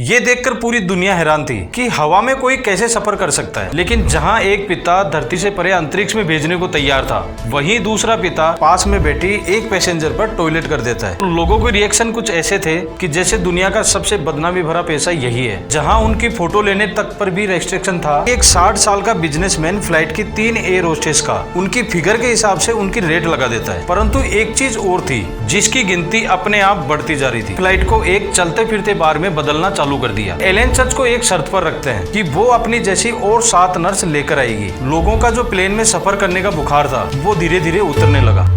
ये देखकर पूरी दुनिया हैरान थी कि हवा में कोई कैसे सफर कर सकता है। लेकिन जहां एक पिता धरती से परे अंतरिक्ष में भेजने को तैयार था, वहीं दूसरा पिता पास में बैठी एक पैसेंजर पर टॉयलेट कर देता है। लोगों के रिएक्शन कुछ ऐसे थे कि जैसे दुनिया का सबसे बदनामी भरा पेशा यही है। जहां उनकी फोटो लेने तक पर भी रेस्ट्रिक्शन था। एक 60 साल का बिजनेसमैन फ्लाइट की 3 एयर होस्टेस का उनकी फिगर के हिसाब से उनकी रेट लगा देता है। परंतु एक चीज और थी जिसकी गिनती अपने आप बढ़ती जा रही थी। फ्लाइट को एक चलते फिरते बार में बदलना चालू कर दिया। एलन चर्च को एक शर्त पर रखते हैं कि वो अपनी जैसी और 7 नर्स लेकर आएगी। लोगों का जो प्लेन में सफर करने का बुखार था वो धीरे धीरे उतरने लगा।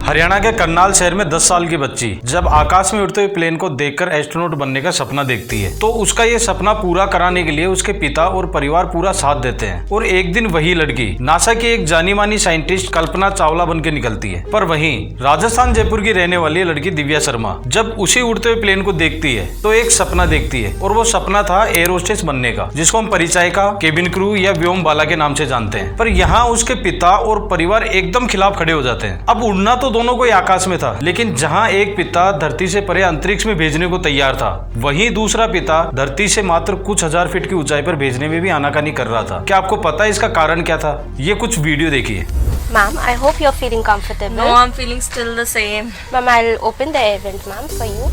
हरियाणा के करनाल शहर में 10 साल की बच्ची जब आकाश में उड़ते हुए प्लेन को देखकर एस्ट्रोनॉट बनने का सपना देखती है, तो उसका ये सपना पूरा कराने के लिए उसके पिता और परिवार पूरा साथ देते हैं। और एक दिन वही लड़की नासा की एक जानी मानी साइंटिस्ट कल्पना चावला बन के निकलती है। पर वहीं राजस्थान जयपुर की रहने वाली लड़की दिव्या शर्मा जब उसी उड़ते हुए प्लेन को देखती है तो एक सपना देखती है, और वो सपना था एयर होस्टेस बनने का, जिसको हम परिचायिका, केबिन क्रू या व्योम बाला के नाम से जानते हैं। पर यहाँ उसके पिता और परिवार एकदम खिलाफ खड़े हो जाते हैं। अब उड़ना तो दोनों को आकाश में था, लेकिन जहां एक पिता धरती से परे अंतरिक्ष में भेजने को तैयार था, वहीं दूसरा पिता धरती से मात्र कुछ हजार फीट की ऊंचाई पर भेजने में भी आनाकानी कर रहा था। क्या आपको पता है इसका कारण क्या था? ये कुछ वीडियो देखिए। Ma'am, I hope you're feeling comfortable. No, I'm feeling still the same. Ma'am, I'll open the event, ma'am, for you.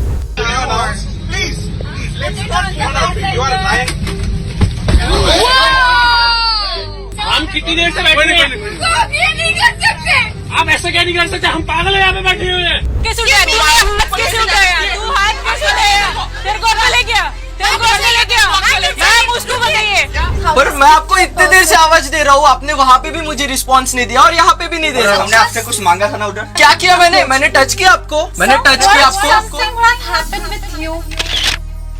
Please, let's not you are lying. हम कितनी देर से बैठे हैं? आप ये नहीं कर सकते। आप ऐसे क्या नहीं कर सकते? हम पागल है, यहाँ पे बैठे हुए हैं। किस उठाया? तू हाथ किस उठाया? तू हाथ किस उठाया? तेरे को कौन ले गया? तेरे को कौन ले गया? मैम उसको बताइए। पर मैं आपको इतनी देर से आवाज दे रहा हूँ, आपने वहाँ पे भी मुझे रिस्पांस नहीं दिया और यहाँ पे भी नहीं दे रहा। हमने आपसे कुछ मांगा था ना उधर? क्या किया मैंने टच किया आपको? मैंने टच किया आपको? What happened with you?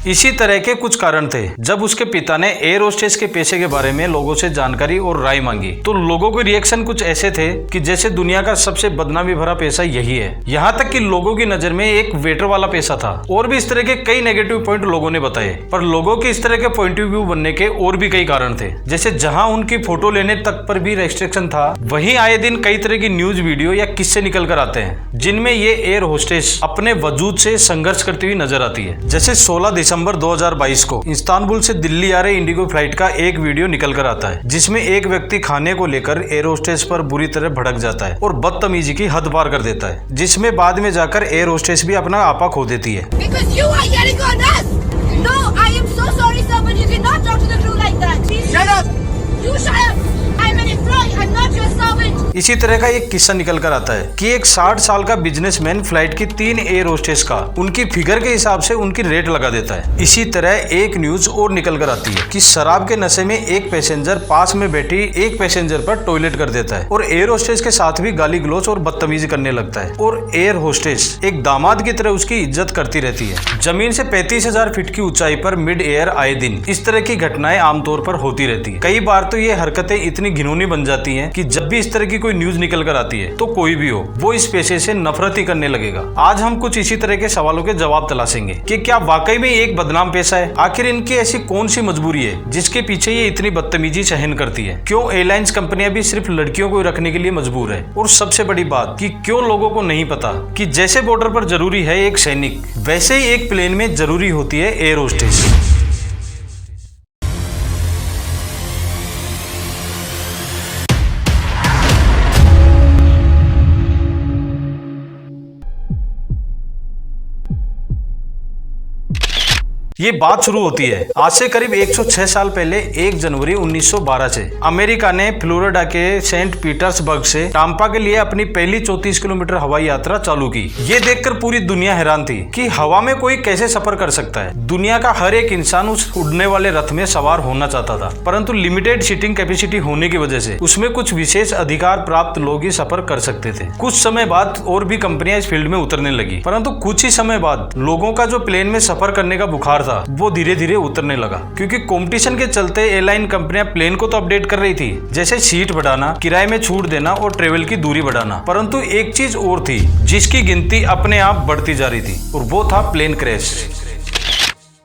इसी तरह के कुछ कारण थे। जब उसके पिता ने एयर होस्टेस के पेशे के बारे में लोगों से जानकारी और राय मांगी, तो लोगों के रिएक्शन कुछ ऐसे थे कि जैसे दुनिया का सबसे बदनामी भरा पेशा यही है। यहाँ तक कि लोगों की नजर में एक वेटर वाला पेशा था। और भी इस तरह के कई नेगेटिव पॉइंट लोगों ने बताए। पर लोगों के इस तरह के पॉइंट ऑफ व्यू बनने के और भी कई कारण थे। जैसे जहाँ उनकी फोटो लेने तक पर भी रेस्ट्रिक्शन था, वहीं आए दिन कई तरह की न्यूज वीडियो या किस्से निकल कर आते हैं, जिनमें ये एयर होस्टेस अपने वजूद से संघर्ष करती हुई नजर आती है। जैसे 16 दिसंबर 2022 को इस्तांबुल से दिल्ली आ रहे इंडिगो फ्लाइट का एक वीडियो निकल कर आता है, जिसमें एक व्यक्ति खाने को लेकर एयर होस्टेस पर बुरी तरह भड़क जाता है और बदतमीजी की हद पार कर देता है, जिसमें बाद में जाकर एयर होस्टेस भी अपना आपा खो देती है। Because you are yelling on us. No, I am so sorry, sir, but you cannot talk to the crew like that. Shut up. You shut up. I'm an employee. I'm not your servant. इसी तरह का एक किस्सा निकल कर आता है कि एक 60 साल का बिजनेसमैन फ्लाइट की 3 एयर होस्टेस का उनकी फिगर के हिसाब से उनकी रेट लगा देता है। इसी तरह एक न्यूज और निकल कर आती है कि शराब के नशे में एक पैसेंजर पास में बैठी एक पैसेंजर पर टॉयलेट कर देता है और एयर होस्टेस के साथ भी गाली गलौज और बदतमीजी करने लगता है। और एयर होस्टेस एक दामाद की तरह उसकी इज्जत करती रहती है। जमीन से 35,000 फीट की ऊंचाई पर मिड एयर आए दिन इस तरह की घटनाएं आमतौर पर होती रहती है। कई बार तो ये हरकतें इतनी घिनौनी बन जाती हैं कि जब भी इस तरह की कोई न्यूज निकल कर आती है तो कोई भी हो वो इस पेशे से नफरत ही करने लगेगा। आज हम कुछ इसी तरह के सवालों के जवाब तलाशेंगे कि क्या वाकई में एक बदनाम पेशा है। आखिर इनकी ऐसी कौन सी मजबूरी है जिसके पीछे ये इतनी बदतमीजी सहन करती है। क्यों एयरलाइंस कंपनियां भी सिर्फ लड़कियों को रखने के लिए मजबूर है। और सबसे बड़ी बात कि क्यों लोगों को नहीं पता कि जैसे बॉर्डर पर जरूरी है एक सैनिक, वैसे ही एक प्लेन में जरूरी होती है एयर होस्टेस। ये बात शुरू होती है आज से करीब 106 साल पहले 1 जनवरी 1912 से। अमेरिका ने फ्लोरिडा के सेंट पीटर्सबर्ग से टाम्पा के लिए अपनी पहली 34 किलोमीटर हवाई यात्रा चालू की। ये देखकर पूरी दुनिया हैरान थी कि हवा में कोई कैसे सफर कर सकता है। दुनिया का हर एक इंसान उस उड़ने वाले रथ में सवार होना चाहता था, परंतु लिमिटेड सीटिंग कैपेसिटी होने की वजह से उसमें कुछ विशेष अधिकार प्राप्त लोग ही सफर कर सकते थे। कुछ समय बाद और भी कंपनियां इस फील्ड में उतरने लगी, परंतु कुछ ही समय बाद लोगों का जो प्लेन में सफर करने का बुखार था वो धीरे धीरे उतरने लगा। क्योंकि कंपटीशन के चलते एयरलाइन कंपनियां प्लेन को तो अपडेट कर रही थी, जैसे सीट बढ़ाना, किराए में छूट देना और ट्रेवल की दूरी बढ़ाना। परंतु एक चीज और थी जिसकी गिनती अपने आप बढ़ती जा रही थी, और वो था प्लेन क्रैश।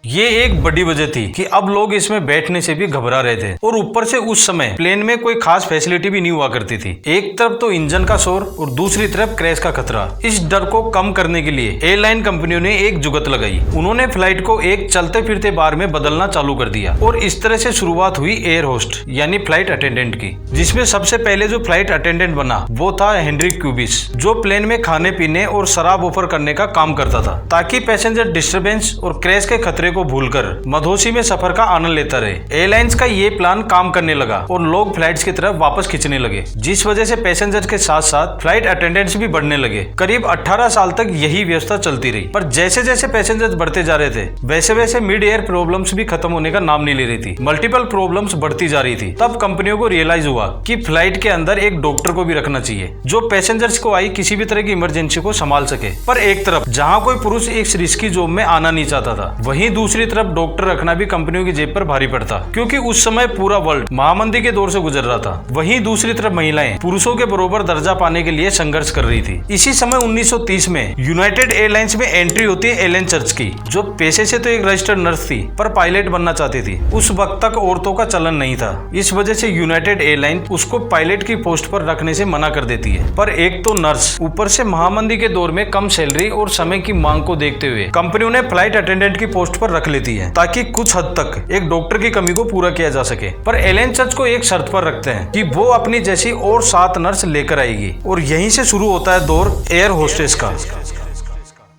ये एक बड़ी वजह थी कि अब लोग इसमें बैठने से भी घबरा रहे थे और ऊपर से उस समय प्लेन में कोई खास फैसिलिटी भी नहीं हुआ करती थी। एक तरफ तो इंजन का शोर और दूसरी तरफ क्रैश का खतरा। इस डर को कम करने के लिए एयरलाइन कंपनियों ने एक जुगत लगाई। उन्होंने फ्लाइट को एक चलते फिरते बार में बदलना चालू कर दिया और इस तरह से शुरुआत हुई एयर होस्ट यानी फ्लाइट अटेंडेंट की, जिसमें सबसे पहले जो फ्लाइट अटेंडेंट बना वो था हेनरी क्यूबिस, जो प्लेन में खाने पीने और शराब ऑफर करने का काम करता था ताकि पैसेंजर डिस्टरबेंस और क्रैश के खतरे को भूलकर मधोसी में सफर का आनंद लेता रहे। एयरलाइंस का ये प्लान काम करने लगा और लोग फ्लाइट्स की तरफ वापस खींचने लगे, जिस वजह से पैसेंजर के साथ साथ फ्लाइट अटेंडेंट्स भी बढ़ने लगे। करीब 18 साल तक यही व्यवस्था चलती रही, पर जैसे जैसे पैसेंजर्स बढ़ते जा रहे थे वैसे वैसे मिड एयर प्रॉब्लम्स भी खत्म होने का नाम नहीं ले रही थी। मल्टीपल प्रॉब्लम्स बढ़ती जा रही थी। तब कंपनियों को रियलाइज हुआ कि फ्लाइट के अंदर एक डॉक्टर को भी रखना चाहिए जो पैसेंजर्स को आई किसी भी तरह की इमरजेंसी को संभाल सके। पर एक तरफ जहाँ कोई पुरुष इस रिस्की जॉब में आना नहीं चाहता था, वहीं दूसरी तरफ डॉक्टर रखना भी कंपनियों की जेब पर भारी पड़ता, क्योंकि उस समय पूरा वर्ल्ड महामंदी के दौर से गुजर रहा था। वहीं दूसरी तरफ महिलाएं पुरुषों के बराबर दर्जा पाने के लिए संघर्ष कर रही थी। इसी समय 1930 में यूनाइटेड एयरलाइंस में एंट्री होती है एलेन चर्च की, जो पेशे से तो एक रजिस्टर्ड नर्स थी पर पायलट बनना चाहती थी। उस वक्त तक औरतों का चलन नहीं था, इस वजह से यूनाइटेड एयरलाइन उसको पायलट की पोस्ट पर रखने से मना कर देती है। पर एक तो नर्स, ऊपर से महामंदी के दौर में कम सैलरी और समय की मांग को देखते हुए कंपनी उन्हें फ्लाइट अटेंडेंट की पोस्ट पर रख लेती है ताकि कुछ हद तक एक डॉक्टर की कमी को पूरा किया जा सके। पर एलेन चर्च को एक शर्त पर रखते हैं कि वो अपनी जैसी और 7 नर्स लेकर आएगी और यहीं से शुरू होता है दौर एयर होस्टेस का।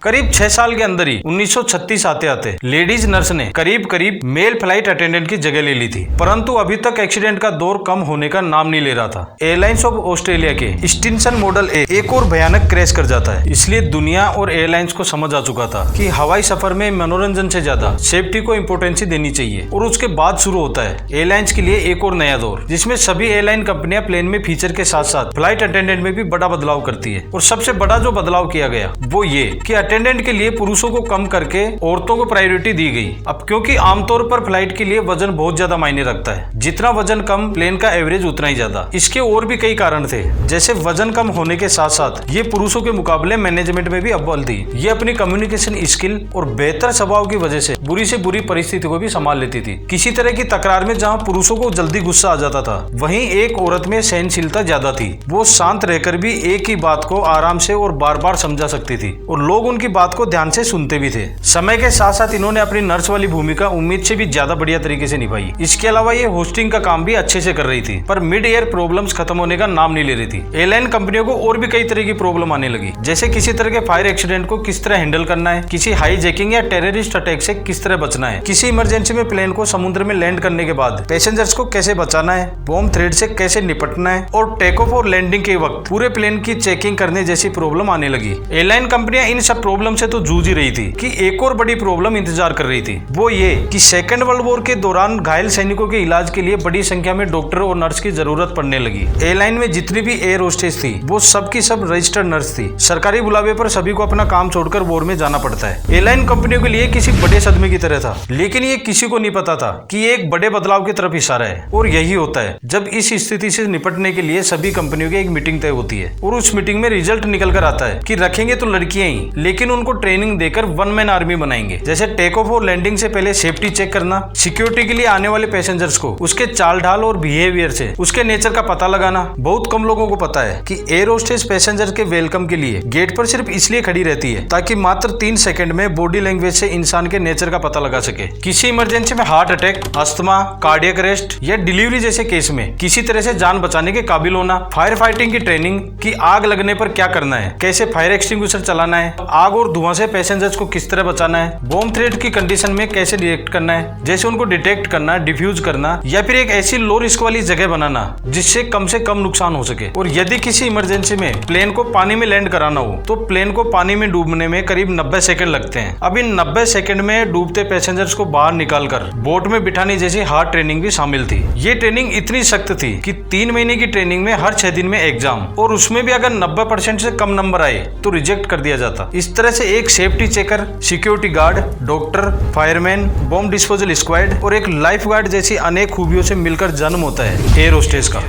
करीब 6 साल के अंदर ही 1936 आते आते लेडीज नर्स ने करीब मेल फ्लाइट अटेंडेंट की जगह ले ली थी, परंतु अभी तक एक्सीडेंट का दौर कम होने का नाम नहीं ले रहा था। एयरलाइंस ऑफ ऑस्ट्रेलिया के स्टिनसन मॉडल एक और भयानक क्रैश कर जाता है, इसलिए दुनिया और एयरलाइंस को समझ आ चुका था कि हवाई सफर में मनोरंजन से ज्यादा सेफ्टी को इम्पोर्टेंसी देनी चाहिए। और उसके बाद शुरू होता है एयरलाइंस के लिए एक और नया दौर, जिसमें सभी एयरलाइन कंपनियां प्लेन में फीचर के साथ साथ फ्लाइट अटेंडेंट में भी बड़ा बदलाव करती है। और सबसे बड़ा जो बदलाव किया गया वो ये कि अटेंडेंट के लिए पुरुषों को कम करके औरतों को प्रायोरिटी दी गई। अब क्योंकि आमतौर पर फ्लाइट के लिए वजन बहुत ज्यादा मायने रखता है, जितना वजन कम प्लेन का एवरेज उतना ही ज्यादा। इसके और भी कई कारण थे, जैसे वजन कम होने के साथ साथ ये पुरुषों के मुकाबले मैनेजमेंट में भी अव्वल थी। ये अपनी कम्युनिकेशन स्किल और बेहतर स्वभाव की वजह से बुरी परिस्थिति को भी संभाल लेती थी। किसी तरह की तकरार में जहाँ पुरुषों को जल्दी गुस्सा आ जाता था, वहीं एक औरत में सहनशीलता ज्यादा थी। वो शांत रहकर भी एक ही बात को आराम से और बार बार समझा सकती थी और लोग उनकी बात को ध्यान से सुनते भी थे। समय के साथ साथ इन्होंने अपनी नर्स वाली भूमिका उम्मीद से भी ज्यादा बढ़िया तरीके से निभाई। इसके अलावा ये होस्टिंग का काम भी अच्छे से कर रही थी, पर मिड एयर प्रॉब्लम्स खत्म होने का नाम नहीं ले रही थी। एयरलाइन कंपनियों को और भी कई तरह की प्रॉब्लम आने लगी, जैसे किसी तरह के फायर एक्सीडेंट को किस तरह हैंडल करना है, किसी हाईजैकिंग या टेररिस्ट अटैक से किस तरह बचना है, किसी इमरजेंसी में प्लेन को समुद्र में लैंड करने के बाद पैसेंजर्स को कैसे बचाना है, बॉम्ब थ्रेट से कैसे निपटना है और टेक ऑफ और लैंडिंग के वक्त पूरे प्लेन की चेकिंग करने जैसी प्रॉब्लम आने लगी। एयरलाइन कंपनियां इन सब प्रॉब्लम से तो जूझ ही रही थी कि एक और बड़ी प्रॉब्लम इंतजार कर रही थी, वो ये कि सेकेंड वर्ल्ड वॉर के दौरान घायल सैनिकों के इलाज के लिए बड़ी संख्या में डॉक्टर और नर्स की जरूरत पड़ने लगी। एयरलाइन में जितनी भी एयर होस्टेस थी वो सबकी सब रजिस्टर्ड नर्स थी। सरकारी बुलावे पर सभी को अपना काम छोड़कर वॉर में जाना पड़ता है। एयरलाइन कंपनियों के लिए किसी बड़े सदमे की तरह था, लेकिन ये किसी को नहीं पता था कि ये एक बड़े बदलाव की तरफ इशारा है। और यही होता है जब इस स्थिति से निपटने के लिए सभी कंपनियों की एक मीटिंग तय होती है और उस मीटिंग में रिजल्ट निकल कर आता है कि रखेंगे तो लड़कियां ही, लेकिन उनको ट्रेनिंग देकर वन मैन आर्मी बनाएंगे। जैसे टेक ऑफ और लैंडिंग से पहले सेफ्टी चेक करना, सिक्योरिटी के लिए आने वाले पैसेंजर्स को उसके चाल ढाल और बिहेवियर से उसके नेचर का पता लगाना। बहुत कम लोगों को पता है कि एयर होस्टेस पैसेंजर के वेलकम के लिए गेट पर सिर्फ इसलिए खड़ी रहती है ताकि मात्र 3 सेकंड में बॉडी लैंग्वेज से इंसान के नेचर का पता लगा सके। किसी इमरजेंसी में heart attack, asthma, cardiac arrest या डिलीवरी जैसे केस में किसी तरह से जान बचाने के काबिल होना, फायर फाइटिंग की ट्रेनिंग कि आग लगने पर क्या करना है, कैसे फायर एक्सटिंग्विशर चलाना है, आग और धुआं से पैसेंजर्स को किस तरह बचाना है, बॉम्ब थ्रेट की कंडीशन में कैसे रिएक्ट करना है, जैसे उनको डिटेक्ट करना, डिफ्यूज करना या फिर एक ऐसी लो रिस्क वाली जगह बनाना जिससे कम से कम नुकसान हो सके। और यदि किसी इमरजेंसी में प्लेन को पानी में लैंड कराना हो तो प्लेन को पानी में डूबने में करीब 90 सेकंड लगते हैं। अब इन 90 सेकंड में डूबते पैसेंजर्स को बाहर निकालकर बोट में बिठाने जैसी हार्ड ट्रेनिंग भी शामिल थी। ये ट्रेनिंग इतनी सख्त थी कि 3 महीने की ट्रेनिंग में हर 6 दिन में एग्जाम, और उसमें भी अगर 90% से कम नंबर आए तो रिजेक्ट कर दिया जाता। इस तरह से एक safety checker, security guard, doctor, fireman, bomb disposal squad और एक लाइफ गार्ड जैसी अनेक खूबियों से मिलकर जन्म होता है एयर होस्टेस का।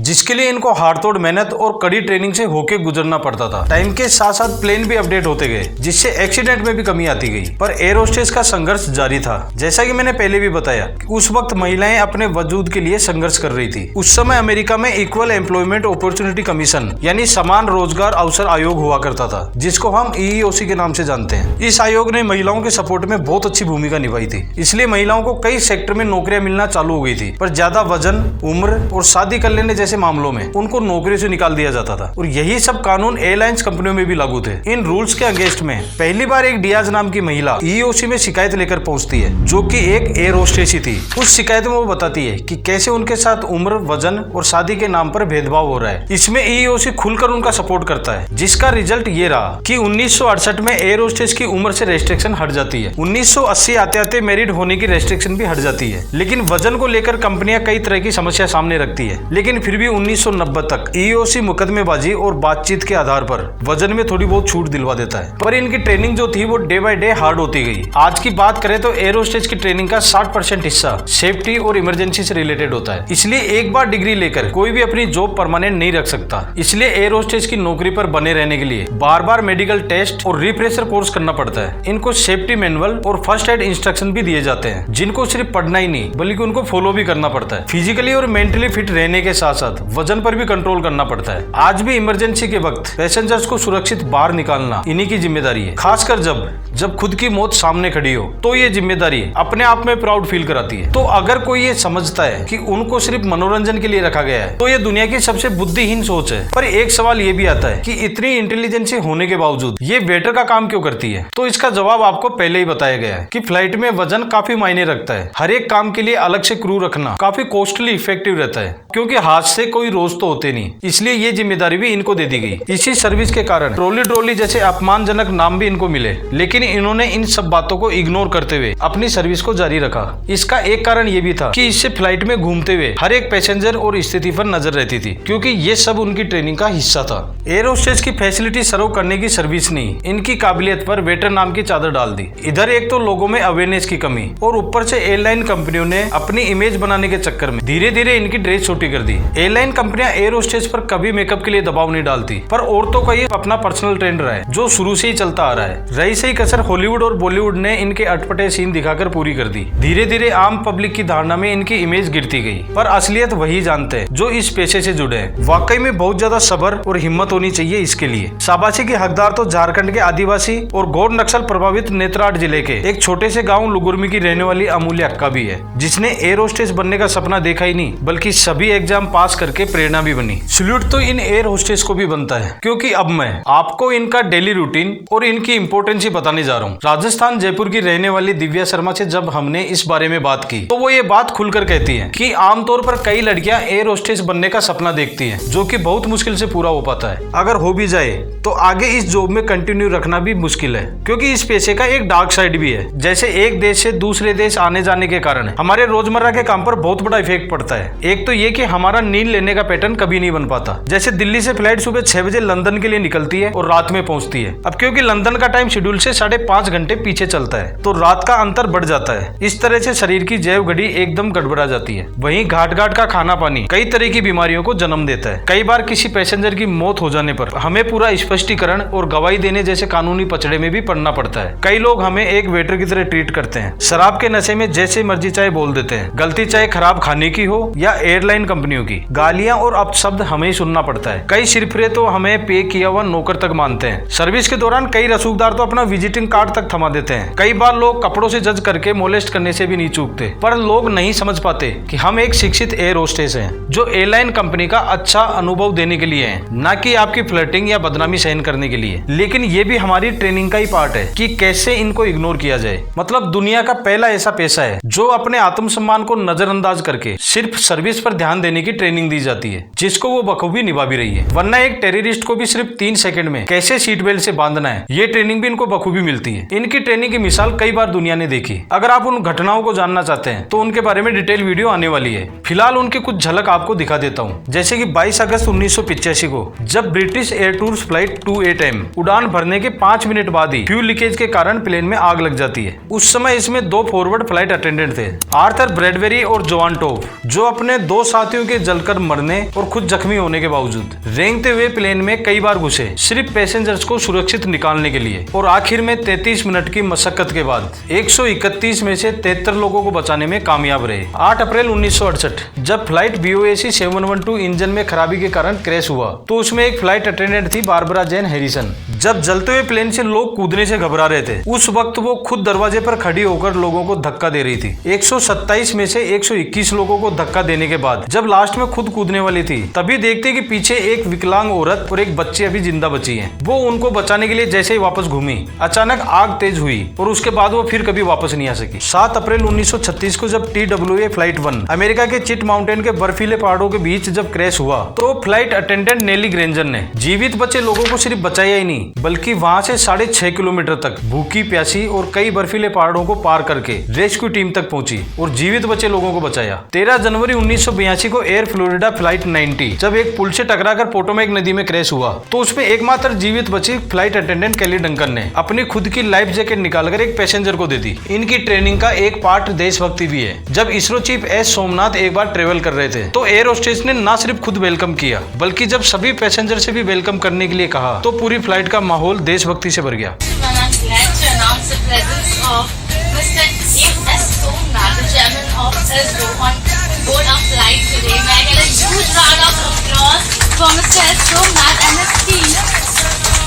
जिसके लिए इनको हाड़तोड़ मेहनत और कड़ी ट्रेनिंग से होके गुजरना पड़ता था। टाइम के साथ साथ प्लेन भी अपडेट होते गए, जिससे एक्सीडेंट में भी कमी आती गई। पर एयर होस्टेस का संघर्ष जारी था। जैसा कि मैंने पहले भी बताया कि उस वक्त महिलाएं अपने वजूद के लिए संघर्ष कर रही थी। उस समय अमेरिका में इक्वल एम्प्लॉयमेंट अपॉर्चुनिटी कमीशन यानी समान रोजगार अवसर आयोग हुआ करता था, जिसको हम EEOC के नाम से जानते हैं। इस आयोग ने महिलाओं के सपोर्ट में बहुत अच्छी भूमिका निभाई थी, इसलिए महिलाओं को कई सेक्टर में नौकरियां मिलना चालू हो गई थी। पर ज्यादा वजन, उम्र और शादी कर लेने जैसे मामलों में उनको नौकरी से निकाल दिया जाता था। और यही सब कानून एयरलाइंस कंपनियों में भी लागू थे। इन रूल्स के अगेंस्ट में पहली बार एक डियाज नाम की महिला EEOC में शिकायत लेकर पहुंचती है, जो कि एक एयर होस्टेस ही थी। उस शिकायत में वो बताती है कि कैसे उनके साथ उम्र, वजन और शादी के नाम पर भेदभाव हो रहा है। इसमें EEOC खुलकर उनका सपोर्ट करता है, जिसका रिजल्ट ये रहा कि 1968 में एयर होस्टेस की उम्र से रेस्ट्रिक्शन हट जाती है। 1980 आते आते मैरिड होने की रेस्ट्रिक्शन भी हट जाती है। लेकिन वजन को लेकर कंपनियां कई तरह की समस्या सामने रखती है। लेकिन फिर भी 1990 तक EEOC मुकदमेबाजी और बातचीत के आधार पर वजन में थोड़ी बहुत छूट दिलवा देता है। पर इनकी ट्रेनिंग जो थी वो डे बाय डे हार्ड होती गई। आज की बात करें तो एयर होस्टेस की ट्रेनिंग का 60% हिस्सा सेफ्टी और इमरजेंसी से रिलेटेड होता है। इसलिए एक बार डिग्री लेकर कोई भी अपनी जॉब परमानेंट नहीं रख सकता। इसलिए एयर होस्टेस की नौकरी पर बने रहने के लिए बार बार मेडिकल टेस्ट और रिफ्रेशर कोर्स करना पड़ता है। इनको सेफ्टी मैनुअल और फर्स्ट एड इंस्ट्रक्शन भी दिए जाते हैं, जिनको सिर्फ पढ़ना ही नहीं बल्कि उनको फॉलो भी करना पड़ता है। फिजिकली और मेंटली फिट रहने के साथ साथ वजन पर भी कंट्रोल करना पड़ता है। आज भी इमरजेंसी के वक्त पैसेंजर्स को सुरक्षित बाहर निकालना इन्हीं की जिम्मेदारी है। खासकर जब खुद की मौत सामने खड़ी हो तो ये जिम्मेदारी अपने आप में प्राउड फील कराती है। तो अगर कोई ये समझता है कि उनको सिर्फ मनोरंजन के लिए रखा गया है तो ये दुनिया की सबसे बुद्धिहीन सोच है। पर एक सवाल ये भी आता है कि इतनी इंटेलिजेंसी होने के बावजूद ये वेटर का काम क्यों करती है? तो इसका जवाब आपको पहले ही बताया गया है कि फ्लाइट में वजन काफी मायने रखता है। हर एक काम के लिए अलग से क्रू रखना काफी कॉस्टली इफेक्टिव रहता है, क्योंकि हाथ से कोई रोज तो होते नहीं। इसलिए ये जिम्मेदारी भी इनको दे दी गई। इसी सर्विस के कारण ट्रॉली जैसे अपमानजनक नाम भी इनको मिले, लेकिन इन्होंने इन सब बातों को इग्नोर करते हुए अपनी सर्विस को जारी रखा। इसका एक कारण ये भी था कि इससे फ्लाइट में घूमते हुए हर एक पैसेंजर और स्थिति पर नजर रहती थी, क्योंकि ये सब उनकी ट्रेनिंग का हिस्सा था। एयर होस्टेस की फैसिलिटी सर्व करने की सर्विस नहीं, इनकी काबिलियत पर वेटर नाम की चादर डाल दी। इधर एक तो लोगों में अवेयरनेस की कमी और ऊपर से एयरलाइन कंपनियों ने अपनी इमेज बनाने के चक्कर में धीरे धीरे इनकी ड्रेस छोटी कर दी। एयरलाइन कंपनियां एयर होस्टेस पर कभी मेकअप के लिए दबाव नहीं डालती, पर औरतों का ये अपना पर्सनल ट्रेंड रहा है, जो शुरू से ही चलता आ रहा है। रही सही कसर हॉलीवुड और बॉलीवुड ने इनके अटपटे सीन दिखाकर पूरी कर दी। धीरे धीरे आम पब्लिक की धारणा में इनकी इमेज गिरती गई, पर असलियत वही जानते हैं जो इस पेशे से जुड़े हैं। वाकई में बहुत ज्यादा सब्र और हिम्मत होनी चाहिए इसके लिए। शाबाशी की हकदार तो झारखंड के आदिवासी और गौर नक्सल प्रभावित नेत्राट जिले के एक छोटे से गाँव लुगुर्मी की रहने वाली अमूल्य अक्का भी है, जिसने एयर होस्टेस बनने का सपना देखा ही नहीं बल्कि सभी एग्जाम पास करके प्रेरणा भी बनी। सैल्यूट तो इन एयर होस्टेस को भी बनता है, क्योंकि अब मैं आपको इनका डेली रूटीन और इनकी इंपोर्टेंस ही बताने जा रहा हूँ। राजस्थान जयपुर की रहने वाली दिव्या शर्मा से जब हमने इस बारे में बात की तो वो ये बात खुलकर कहती है कि आमतौर पर कई लड़कियां एयर होस्टेस बनने का सपना देखती हैं, जो कि बहुत मुश्किल से पूरा हो पाता है। अगर हो भी जाए तो आगे इस जॉब में कंटिन्यू रखना भी मुश्किल है, क्योंकि इस पेशे का एक डार्क साइड भी है। जैसे एक देश से दूसरे देश आने जाने के कारण हमारे रोजमर्रा के काम पर बहुत बड़ा इफेक्ट पड़ता है। एक तो ये कि हमारा नींद लेने का पैटर्न कभी नहीं बन पाता। जैसे दिल्ली से फ्लाइट सुबह 6 बजे लंदन के लिए निकलती है और रात में पहुंचती है। अब क्योंकि लंदन का टाइम शेड्यूल से 5.5 घंटे पीछे चलता है, तो रात का अंतर बढ़ जाता है। इस तरह से शरीर की जैव घड़ी एकदम गड़बड़ा जाती है। वहीं घाट घाट का खाना पानी कई तरह की बीमारियों को जन्म देता है। कई बार किसी पैसेंजर की मौत हो जाने पर हमें पूरा स्पष्टीकरण और गवाही देने जैसे कानूनी पचड़े में भी पड़ना पड़ता है। कई लोग हमें एक वेटर की तरह ट्रीट करते हैं। शराब के नशे में जैसे मर्जी चाहे बोल देते हैं। गलती चाहे खराब खाने की हो या एयरलाइन कंपनियों की, गालियां और अपशब्द हमें ही सुनना पड़ता है। कई सिरफिरे तो हमें पे किया हुआ नौकर तक मानते हैं। सर्विस के दौरान कई रसूखदार तो अपना विजिटिंग कार्ड तक थमा देते हैं। कई बार लोग कपड़ों से जज करके मोलेस्ट करने से भी नहीं चूकते। पर लोग नहीं समझ पाते कि हम एक शिक्षित एयर होस्टेस हैं, जो एयरलाइन कंपनी का अच्छा अनुभव देने के लिए हैं, न कि आपकी फ्लर्टिंग या बदनामी सहन करने के लिए। लेकिन ये भी हमारी ट्रेनिंग का ही पार्ट है कि कैसे इनको इग्नोर किया जाए। मतलब दुनिया का पहला ऐसा पेशा है जो अपने आत्मसम्मान को नजरअंदाज करके सिर्फ सर्विस पर ध्यान देने की ट्रेनिंग दी जाती है, जिसको वो बखूबी निभा भी रही है। वरना एक टेररिस्ट को भी सिर्फ 3 सेकंड में कैसे सीट बेल्ट से बांधना है, ये ट्रेनिंग भी इनको बखूबी मिलती है। इनकी ट्रेनिंग की मिसाल कई बार दुनिया ने देखी। अगर आप उन घटनाओं को जानना चाहते हैं तो उनके बारे में डिटेल वीडियो आने वाली है। फिलहाल उनकी कुछ झलक आपको दिखा देता हूँ। जैसे कि 22 अगस्त 1985 को जब British air tours flight 28M उड़ान भरने के 5 मिनट बाद ही फ्यूल लीकेज के कारण प्लेन में आग लग जाती है। उस समय इसमें 2 फॉरवर्ड फ्लाइट अटेंडेंट थे, आर्थर ब्रैडबेरी और जोआन टॉप, जो अपने 2 साथियों के जलकर जलकर मरने और खुद जख्मी होने के बावजूद रेंगते हुए प्लेन में कई बार घुसे, सिर्फ पैसेंजर्स को सुरक्षित निकालने के लिए। और आखिर में 33 मिनट की मशक्कत के बाद 131 में से 73 लोगों को बचाने में कामयाब रहे। 8 अप्रैल 1968 जब फ्लाइट BOAC 712 इंजन में खराबी के कारण क्रैश हुआ तो उसमें एक फ्लाइट अटेंडेंट थी, बारबरा जैन हैरिसन। जब जलते हुए प्लेन से लोग कूदने से घबरा रहे थे, उस वक्त वो खुद दरवाजे पर खड़ी होकर लोगों को धक्का दे रही थी। 127 में से 121 लोगों को धक्का देने के बाद जब लास्ट में खुद कूदने वाली थी, तभी देखते कि पीछे एक विकलांग औरत और एक बच्ची अभी जिंदा बची है। वो उनको बचाने के लिए जैसे ही वापस घूमी, अचानक आग तेज हुई और उसके बाद वो फिर कभी वापस नहीं आ सकी। 7 अप्रैल 1936 को जब TWA फ्लाइट 1 अमेरिका के चिट माउंटेन के बर्फीले पहाड़ों के बीच जब क्रैश हुआ तो फ्लाइट अटेंडेंट नेली ग्रेंजर ने जीवित बचे लोगों को सिर्फ बचाया ही नहीं, बल्कि वहां से 6.5 किलोमीटर तक भूखी प्यासी और कई बर्फीले पहाड़ों को पार करके रेस्क्यू टीम तक पहुंची और जीवित बचे लोगों को बचाया। 13 जनवरी 1982 को एयर फ्लोरिडा फ्लाइट 90 जब एक पुल से टकराकर पोटोमेक नदी में क्रैश हुआ तो उसमें एकमात्र जीवित बची फ्लाइट अटेंडेंट केली डंकन ने अपनी खुद की लाइफ जैकेट निकालकर एक पैसेंजर को दे दी। इनकी ट्रेनिंग का एक पार्ट देशभक्ति भी है। जब इसरो चीफ एस सोमनाथ एक बार ट्रेवल कर रहे थे तो एयर होस्टेस ने न सिर्फ खुद वेलकम किया, बल्कि जब सभी पैसेंजर से भी वेलकम करने के लिए कहा तो पूरी फ्लाइट का माहौल देशभक्ति से भर गया।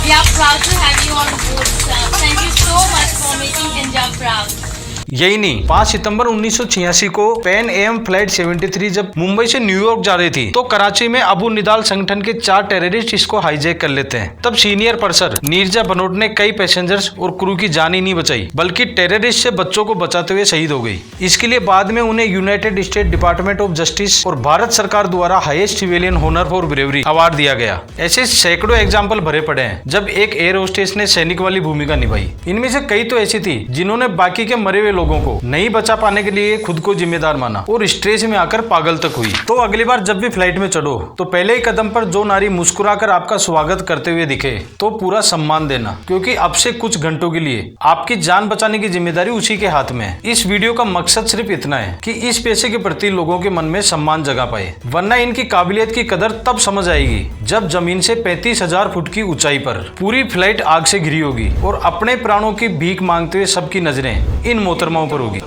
We are proud to have you on board, sir. Thank you so much for making India proud. यही नहीं, 5 सितंबर 1986 को पैन AM फ्लाइट 73 जब मुंबई से न्यूयॉर्क जा रही थी तो कराची में अबू निदाल संगठन के 4 टेररिस्ट इसको हाईजैक कर लेते हैं। तब सीनियर पर्सर नीरजा बनोट ने कई पैसेंजर्स और क्रू की जान ही नहीं बचाई, बल्कि टेररिस्ट से बच्चों को बचाते हुए शहीद हो गई। इसके लिए बाद में उन्हें United State Department of Justice और भारत सरकार द्वारा highest civilian honour for bravery award दिया गया। ऐसे सैकड़ों एग्जाम्पल भरे पड़े हैं जब एक एयर होस्टेस ने सैनिक वाली भूमिका निभाई। इनमें से कई तो ऐसी थी जिन्होंने बाकी के मरे हुए लोगों को नहीं बचा पाने के लिए खुद को जिम्मेदार माना और स्ट्रेस में आकर पागल तक हुई। तो अगली बार जब भी फ्लाइट में चढ़ो तो पहले ही कदम पर जो नारी मुस्कुराकर आपका स्वागत करते हुए दिखे तो पूरा सम्मान देना, क्योंकि अब से कुछ घंटों के लिए आपकी जान बचाने की जिम्मेदारी उसी के हाथ में है। इस वीडियो का मकसद सिर्फ इतना है कि इस पेशे के प्रति लोगों के मन में सम्मान जगा पाए, वरना इनकी काबिलियत की कदर तब समझ आएगी जब जमीन से 35,000 फुट की ऊंचाई पर पूरी फ्लाइट आग से घिरी होगी और अपने प्राणों की भीख मांगते हुए सबकी नजरें इन मोहतरमाओं पर होगी।